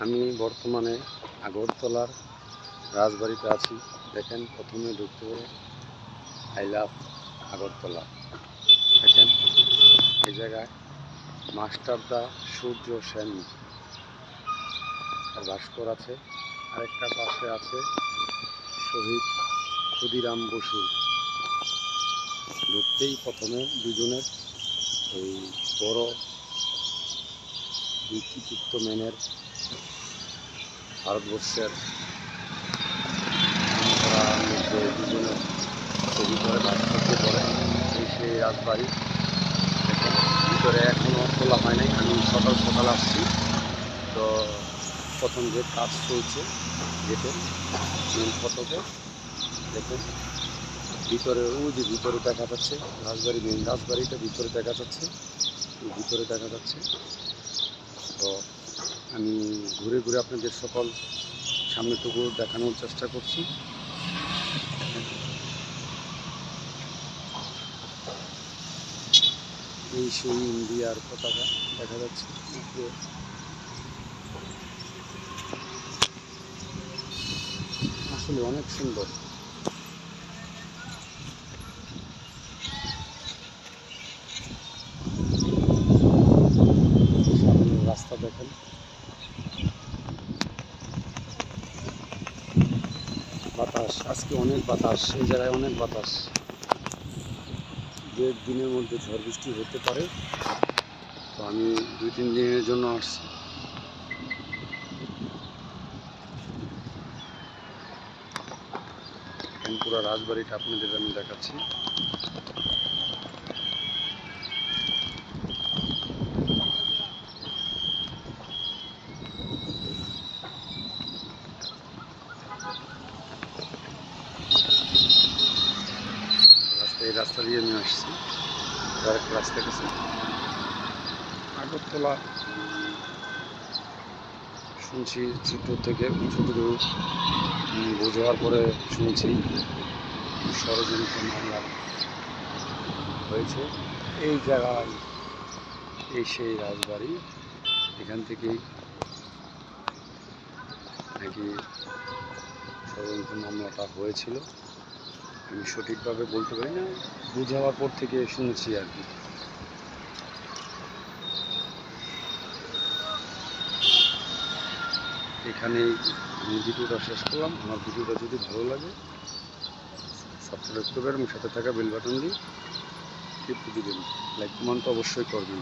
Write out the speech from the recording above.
আমি বর্তমানে আগরতলার রাজবাড়িতে আছি। দেখেন, প্রথমে ঢুকতে হবে আই লাভ আগরতলা। দেখেন, এই জায়গায় মাস্টারদা সূর্য সেন তার ভাস্কর আছে। আরেকটা পাশে আছে শহীদ ক্ষুদিরাম বসু। ঢুকতেই প্রথমে দুজনের এই বড় কৃতিত্ব মেনের ভারতবর্ষের মধ্যে দুজনের ছবি করে ভাস্কর্য করে এই সেই রাজবাড়ি। দেখেন, ভিতরে এখনও খোলা হয় নাই। আমি সকাল সকাল আসছি, তো প্রথম গেট কাজ চলছে, গেটের মেন ফটকে। দেখেন, ভিতরে ওই যে ভিতরে দেখা যাচ্ছে রাজবাড়ি, মেন রাজবাড়িটা ভিতরে দেখা যাচ্ছে, ভিতরে দেখা যাচ্ছে। তো আমি ঘুরে ঘুরে আপনাদের সকল সামনেটুকু দেখানোর চেষ্টা করছি। এই সেই ইন্ডিয়ার পতাকা দেখা যাচ্ছে, আসলে অনেক সুন্দর। সামনের রাস্তা দেখেন, বাতাস আজকে অনেক বাতাস, এই জায়গায় অনেক বাতাস। দু এক দিনের মধ্যে ঝড় বৃষ্টি হতে পারে, তো আমি 2-3 দিনের জন্য আসছি। পুরো রাজবাড়িটা আপনাদের আমি দেখাচ্ছি। এই রাস্তা দিয়ে আমি আসছি, আরেকটা রাস্তা গেছে আগরতলা। শুনছি ছোট থেকে ছোটদের বোঝার পরে শুনছি ষড়যন্ত্র মামলা হয়েছে এই জায়গায়। এই সেই রাজবাড়ি, এখান থেকেই নাকি ষড়যন্ত্র মামলাটা হয়েছিল। আমি সঠিকভাবে বলতে পারি না, বুঝে যাওয়ার পর থেকে শুনেছি আর কি। এখানেই আমি ভিডিওটা শেষ করলাম। আমার ভিডিওটা যদি ভালো লাগে সাবস্ক্রাইব করবেন এবং সাথে থাকা বেল বাটন দিয়ে টিপ দিবেন। লাইক কমেন্ট তো অবশ্যই করবেন।